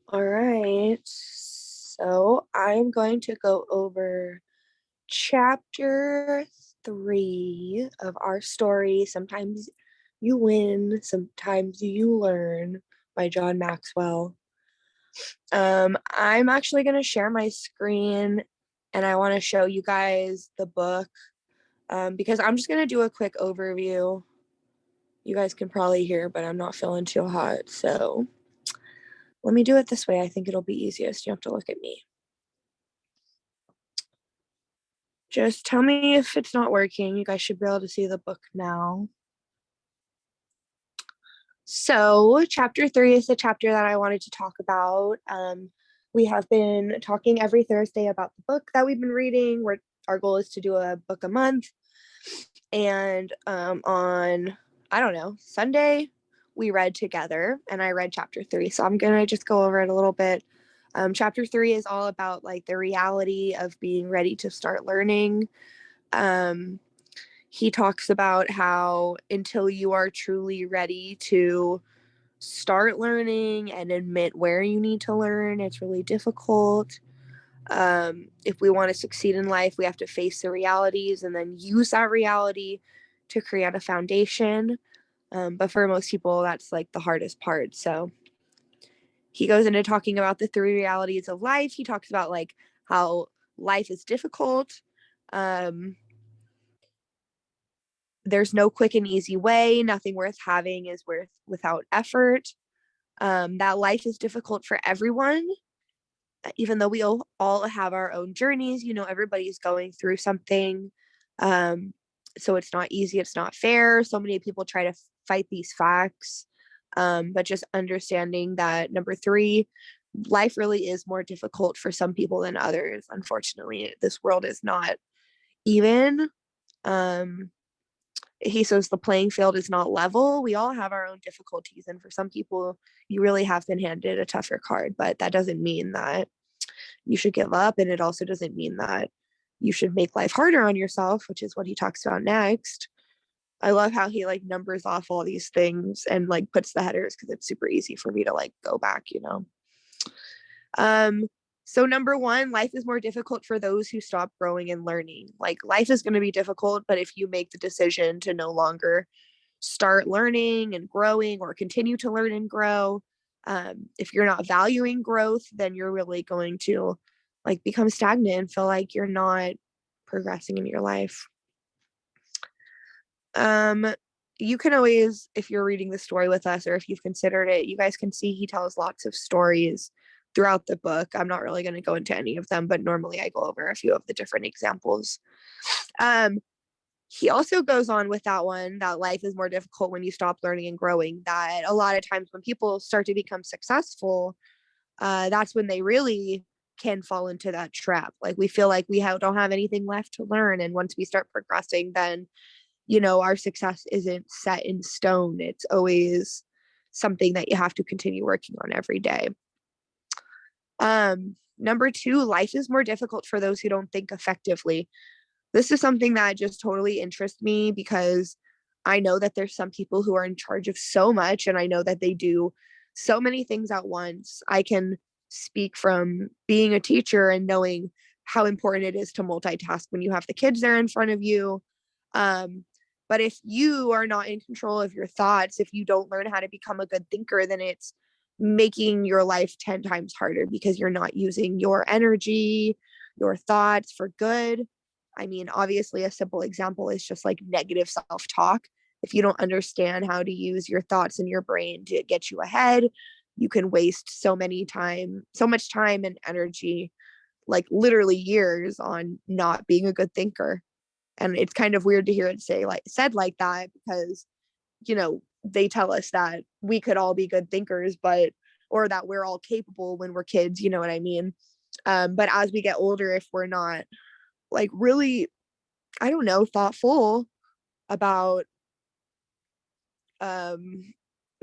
All right. So I'm going to go over chapter 3 of our story. Sometimes you win, sometimes you learn by John Maxwell. I'm actually going to share my screen and I want to show you guys the book because I'm just going to do a quick overview. You guys can probably hear, but I'm not feeling too hot. So let me do it this way. I think it'll be easiest. You have to look at me. Just tell me if it's not working. You guys should be able to see the book now. So, chapter 3 is the chapter that I wanted to talk about. We have been talking every Thursday about the book that we've been reading. Our goal is to do a book a month. And on, I don't know, Sunday, we read together and I read chapter 3. So, I'm going to just go over it a little bit. Chapter 3 is all about like the reality of being ready to start learning. He talks about how until you are truly ready to start learning and admit where you need to learn, it's really difficult. If we want to succeed in life, we have to face the realities and then use that reality to create a foundation. But for most people, that's like the hardest part. So he goes into talking about the three realities of life. He talks about like how life is difficult. Um, there's no quick and easy way. Nothing worth having is worth without effort. That life is difficult for everyone, even though we all have our own journeys. Everybody's going through something. Um, so it's not easy. It's not fair. So many people try to fight these facts. But just understanding that number 3, life really is more difficult for some people than others. Unfortunately, this world is not even. Um, he says the playing field is not level. We all have our own difficulties. And for some people, you really have been handed a tougher card, but that doesn't mean that you should give up. And it also doesn't mean that you should make life harder on yourself, which is what he talks about next. I love how he like numbers off all these things and like puts the headers because it's super easy for me to like go back. Um, so number 1, life is more difficult for those who stop growing and learning. Like life is going to be difficult, but if you make the decision to no longer start learning and growing or continue to learn and grow, if you're not valuing growth, then you're really going to like become stagnant and feel like you're not progressing in your life. Um, you can always, if you're reading the story with us or if you've considered it, you guys can see he tells lots of stories throughout the book. I'm not really going to go into any of them, but normally I go over a few of the different examples. Um, he also goes on with that one, that life is more difficult when you stop learning and growing, that a lot of times when people start to become successful, that's when they really can fall into that trap. Like we feel like don't have anything left to learn. And once we start progressing, then our success isn't set in stone. It's always something that you have to continue working on every day. Number 2, life is more difficult for those who don't think effectively. This is something that just totally interests me because I know that there's some people who are in charge of so much, and I know that they do so many things at once. I can speak from being a teacher and knowing how important it is to multitask when you have the kids there in front of you. Um, but if you are not in control of your thoughts, if you don't learn how to become a good thinker, then it's making your life 10 times harder because you're not using your energy, your thoughts for good. I mean, obviously, a simple example is just like negative self talk. If you don't understand how to use your thoughts and your brain to get you ahead, you can waste so much time and energy, like literally years, on not being a good thinker. And it's kind of weird to hear it said like that because, they tell us that we could all be good thinkers, or that we're all capable when we're kids, you know what I mean? But as we get older, if we're not like really, I don't know, thoughtful about um,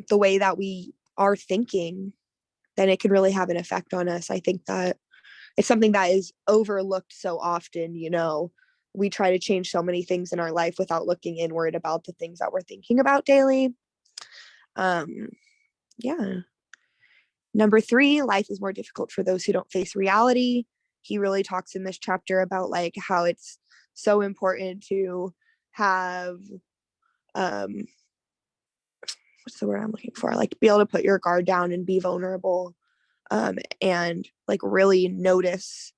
the way that we are thinking, then it can really have an effect on us. I think that it's something that is overlooked so often. We try to change so many things in our life without looking inward about the things that we're thinking about daily. Um, yeah. Number 3, life is more difficult for those who don't face reality. He really talks in this chapter about like how it's so important to have what's the word I'm looking for? Like be able to put your guard down and be vulnerable, and like really notice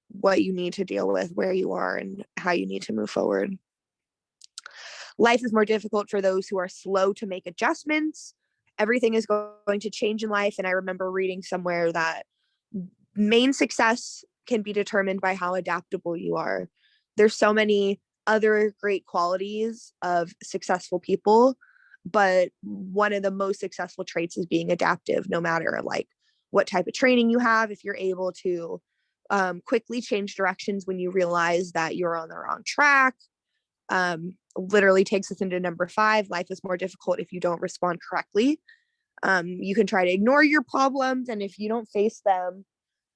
what you need to deal with, where you are, and how you need to move forward. Life is more difficult for those who are slow to make adjustments. Everything is going to change in life. And I remember reading somewhere that main success can be determined by how adaptable you are. There's so many other great qualities of successful people, but one of the most successful traits is being adaptive, no matter like what type of training you have. If you're able to quickly change directions when you realize that you're on the wrong track. Literally takes us into number 5. Life is more difficult if you don't respond correctly. You can try to ignore your problems, and if you don't face them,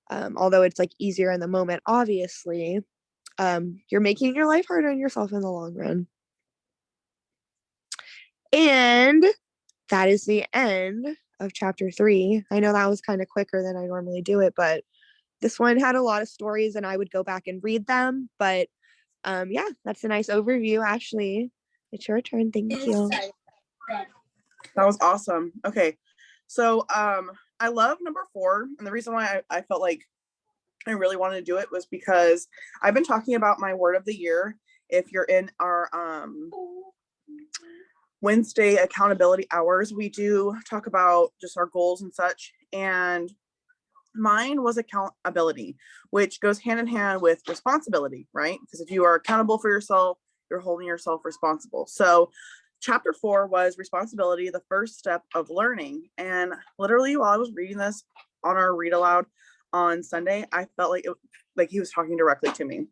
although it's like easier in the moment, obviously, you're making your life harder on yourself in the long run. And that is the end of chapter 3. I know that was kind of quicker than I normally do it, but this one had a lot of stories and I would go back and read them. But yeah, that's a nice overview. Ashley, it's your turn. Thank you. That was awesome. Okay. So I love number 4. And the reason why I felt like I really wanted to do it was because I've been talking about my word of the year. If you're in our Wednesday accountability hours, we do talk about just our goals and such. And mine was accountability, which goes hand in hand with responsibility, right? Because if you are accountable for yourself, you're holding yourself responsible. So chapter 4 was responsibility, the first step of learning. And literally while I was reading this on our read aloud on Sunday, I felt like he was talking directly to me.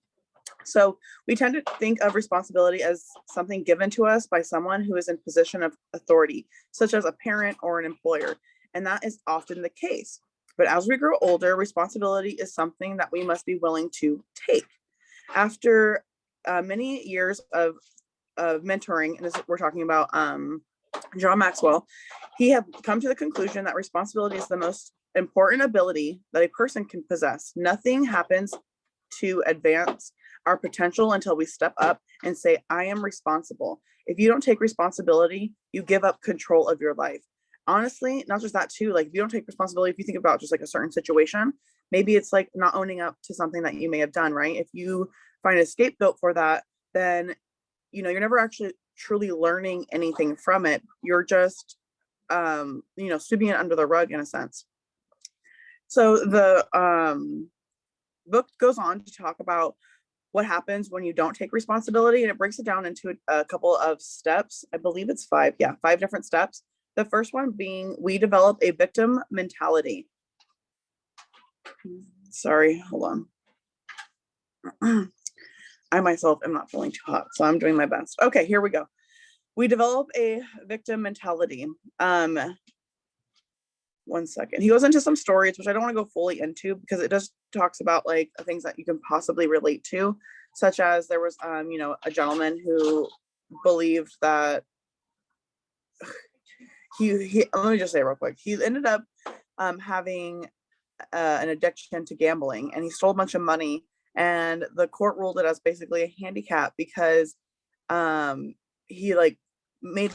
So we tend to think of responsibility as something given to us by someone who is in position of authority, such as a parent or an employer. And that is often the case. But as we grow older, responsibility is something that we must be willing to take. After many years of mentoring, and we're talking about John Maxwell, he had come to the conclusion that responsibility is the most important ability that a person can possess. Nothing happens to advance our potential until we step up and say, I am responsible. If you don't take responsibility, you give up control of your life. Honestly, not just that too, like if you don't take responsibility, if you think about just like a certain situation, maybe it's like not owning up to something that you may have done, right? If you find a scapegoat for that, then, you know, you're never actually truly learning anything from it. You're just, you know, sweeping it under the rug in a sense. So the book goes on to talk about what happens when you don't take responsibility, and it breaks it down into a couple of steps. I believe it's 5. Yeah, 5 different steps. The first one being we develop a victim mentality. Sorry, hold on. I myself am not feeling too hot, so I'm doing my best. Okay, here we go. We develop a victim mentality. One second. He goes into some stories, which I don't want to go fully into because it just talks about like things that you can possibly relate to, such as there was, you know, a gentleman who believed that he let me just say real quick, he ended up having an addiction to gambling, and he stole a bunch of money, and the court ruled it as basically a handicap because he like made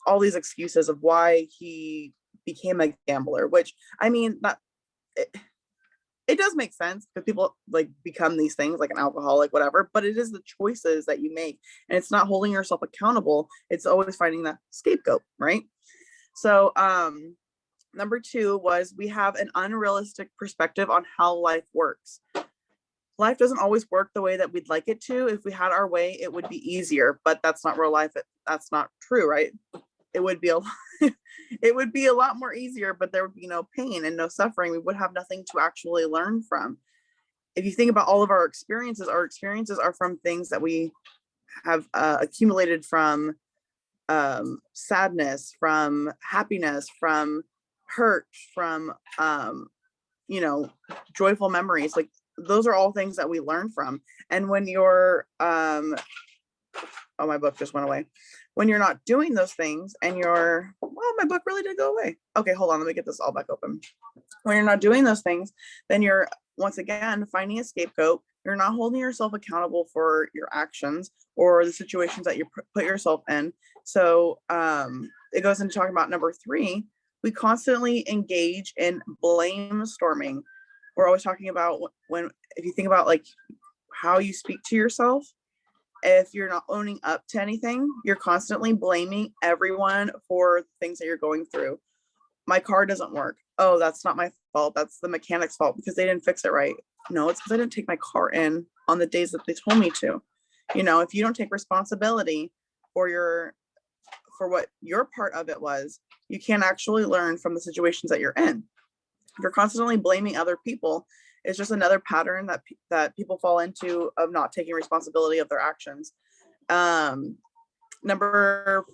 all these excuses of why he became a gambler, which I mean, that it does make sense because people like become these things like an alcoholic, whatever, but it is the choices that you make, and it's not holding yourself accountable. It's always finding that scapegoat, right? So number 2 was we have an unrealistic perspective on how life works. Life doesn't always work the way that we'd like it to. If we had our way, it would be easier, but that's not real life. That's not true, right? It would be it would be a lot more easier, but there would be no pain and no suffering. We would have nothing to actually learn from. If you think about all of our experiences are from things that we have accumulated from sadness, from happiness, from hurt, from you know, joyful memories. Like those are all things that we learn from. And when you're oh, my book just went away. When you're not doing those things and you're, well, my book really did go away. Okay, hold on, let me get this all back open. When you're not doing those things, then you're once again finding a scapegoat. You're not holding yourself accountable for your actions or the situations that you put yourself in. So it goes into talking about number 3. We constantly engage in blame storming. We're always talking about if you think about like how you speak to yourself, if you're not owning up to anything, you're constantly blaming everyone for things that you're going through. My car doesn't work. Oh, that's not my fault. That's the mechanic's fault because they didn't fix it right. No, it's because I didn't take my car in on the days that they told me to. You know, if you don't take responsibility for what your part of it was, you can't actually learn from the situations that you're in. If you're constantly blaming other people, it's just another pattern that people fall into of not taking responsibility of their actions. Number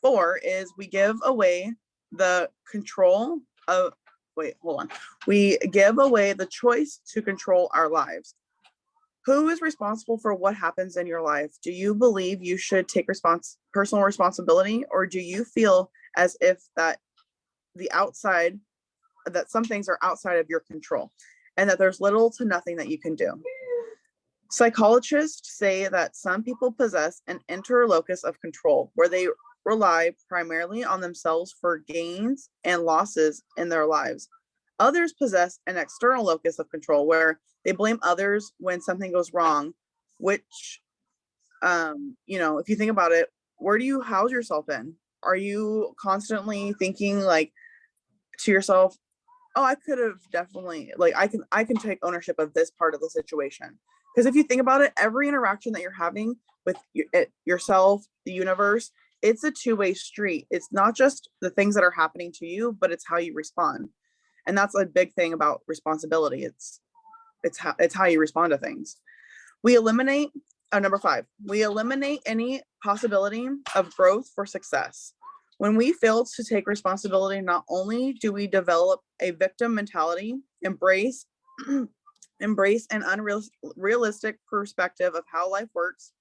4 is we give away the control of, we give away the choice to control our lives. Who is responsible for what happens in your life? Do you believe you should take personal responsibility, or do you feel as if that some things are outside of your control and that there's little to nothing that you can do? Psychologists say that some people possess an inner locus of control where they rely primarily on themselves for gains and losses in their lives. Others possess an external locus of control where they blame others when something goes wrong, which, if you think about it, where do you house yourself in? Are you constantly thinking like to yourself, oh, I could have definitely, like, I can take ownership of this part of the situation? Because if you think about it, every interaction that you're having with yourself, the universe, it's a two-way street. It's not just the things that are happening to you, but it's how you respond. And that's a big thing about responsibility. It's how you respond to things. We eliminate, number 5, we eliminate any possibility of growth for success. When we fail to take responsibility, not only do we develop a victim mentality, embrace an unrealistic perspective of how life works,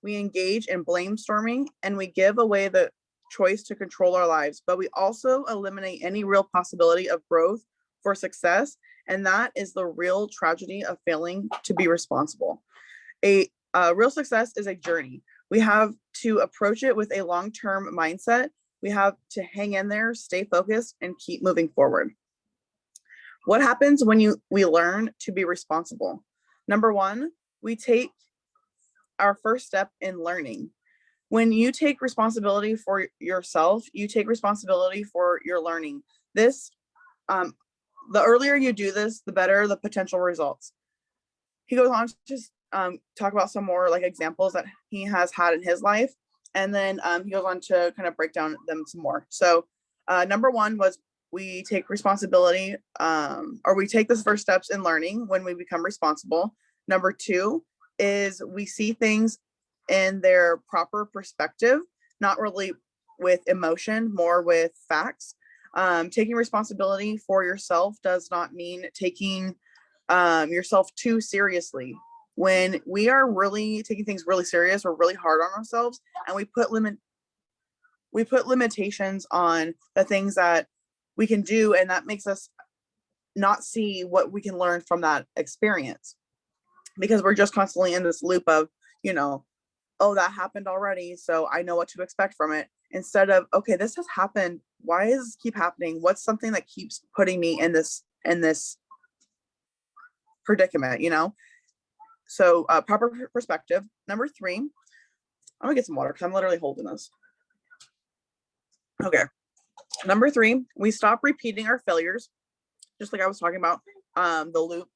we engage in blame storming, and we give away the choice to control our lives, but we also eliminate any real possibility of growth for success. And that is the real tragedy of failing to be responsible. A real success is a journey. We have to approach it with a long-term mindset. We have to hang in there, stay focused, and keep moving forward. What happens when we learn to be responsible? Number 1, we take our first step in learning. When you take responsibility for yourself, you take responsibility for your learning. This, the earlier you do this, the better the potential results. He goes on to just talk about some more like examples that he has had in his life. And then he goes on to kind of break down them some more. So number 1 was we take responsibility, or we take the first steps in learning when we become responsible. Number 2 is we see things in their proper perspective, not really with emotion, more with facts. Taking responsibility for yourself does not mean taking yourself too seriously. When we are really taking things really serious, we're really hard on ourselves, and we put limitations on the things that we can do, and that makes us not see what we can learn from that experience, because we're just constantly in this loop of, oh, that happened already, so I know what to expect from it, instead of, okay, this has happened, why does this keep happening? What's something that keeps putting me in this predicament? So proper perspective. Number 3, I'm gonna get some water because I'm literally holding this. Okay. Number 3, we stop repeating our failures, just like I was talking about, the loop.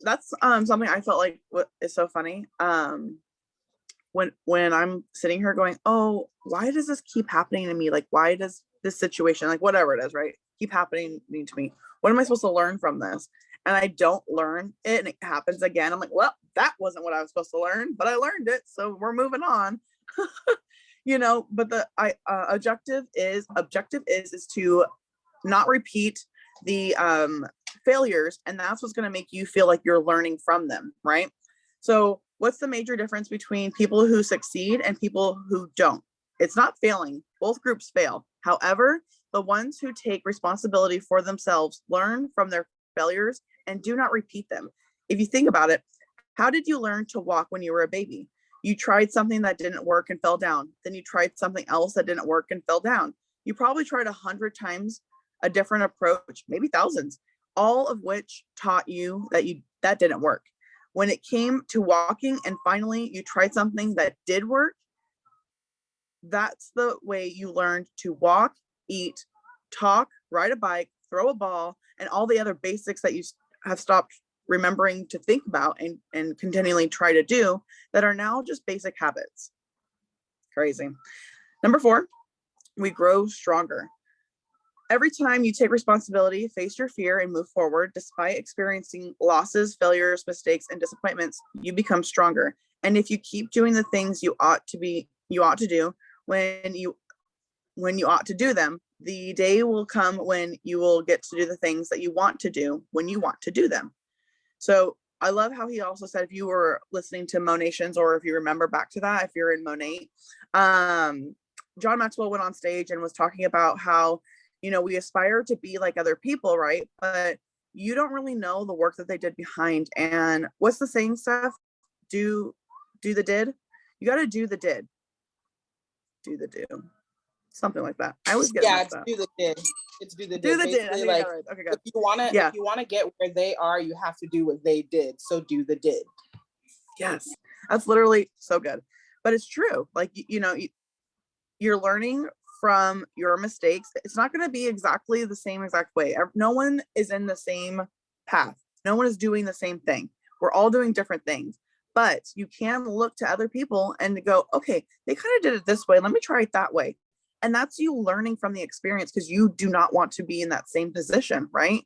That's something I felt like is so funny. When I'm sitting here going, oh, why does this keep happening to me? Like, why does this situation, like whatever it is, right, keep happening to me? What am I supposed to learn from this? And I don't learn it, and it happens again. I'm like, well, that wasn't what I was supposed to learn, but I learned it, so we're moving on. But the objective is to not repeat the failures, and that's what's going to make you feel like you're learning from them, right? So What's the major difference between people who succeed and people who don't? It's not failing. Both groups fail. However, the ones who take responsibility for themselves learn from their failures and do not repeat them. If you think about it, how did you learn to walk when you were a baby? You tried something that didn't work and fell down. Then you tried something else that didn't work and fell down. You probably tried 100 times a different approach, maybe thousands, all of which taught you that didn't work. When it came to walking and finally you tried something that did work, that's the way you learned to walk, eat, talk, ride a bike, throw a ball, and all the other basics that you have stopped remembering to think about and continually try to do that are now just basic habits. Crazy. Number 4, we grow stronger. Every time you take responsibility, face your fear, and move forward, despite experiencing losses, failures, mistakes, and disappointments, you become stronger. And if you keep doing the things you ought to do when you ought to do them, the day will come when you will get to do the things that you want to do when you want to do them. So I love how he also said, if you were listening to Monations, or if you remember back to that, if you're in Monate, John Maxwell went on stage and was talking about how, we aspire to be like other people, right? But you don't really know the work that they did behind. And what's the saying, Steph? Do the did. You got to do the did. Do the do. Something like that. I always get messed up. Do the did. It's do the did. Do the did. Basically, like, right. Okay, good. If you wanna get where they are, you have to do what they did. So do the did. Yes, that's literally so good. But it's true. Like, you're learning from your mistakes. It's not going to be exactly the same exact way. No one is in the same path. No one is doing the same thing. We're all doing different things. But you can look to other people and go, okay, they kind of did it this way. Let me try it that way. And that's you learning from the experience, because you do not want to be in that same position, right?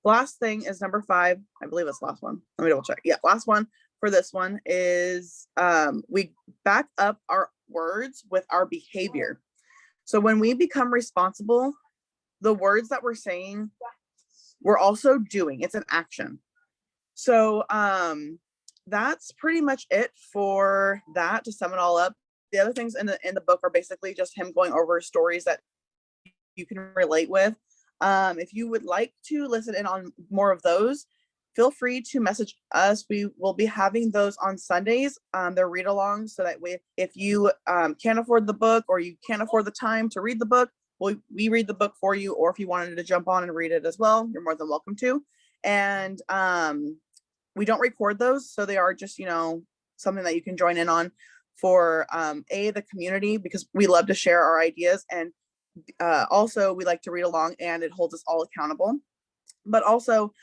Last thing is number 5. I believe it's last one. Let me double check. Yeah, last one for this one is we back up our words with our behavior. So when we become responsible, the words that we're saying, we're also doing. It's an action. So that's pretty much it for that, to sum it all up. The other things in the book are basically just him going over stories that you can relate with. If you would like to listen in on more of those, feel free to message us. We will be having those on Sundays. They're read-alongs, so that way, if you can't afford the book, or you can't afford the time to read the book, we read the book for you. Or if you wanted to jump on and read it as well, you're more than welcome to. And we don't record those, so they are just, something that you can join in on for the community, because we love to share our ideas, and also we like to read along, and it holds us all accountable. But also,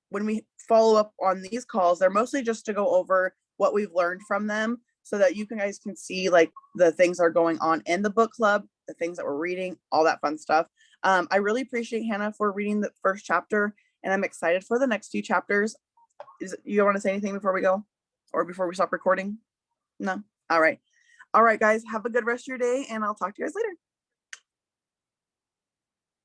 when we follow up on these calls, they're mostly just to go over what we've learned from them, so that you guys can see like the things that are going on in the book club, the things that we're reading, all that fun stuff. I really appreciate Hannah for reading the first chapter, and I'm excited for the next few chapters. You want to say anything before we go, or before we stop recording? No? All right, guys, have a good rest of your day, and I'll talk to you guys later.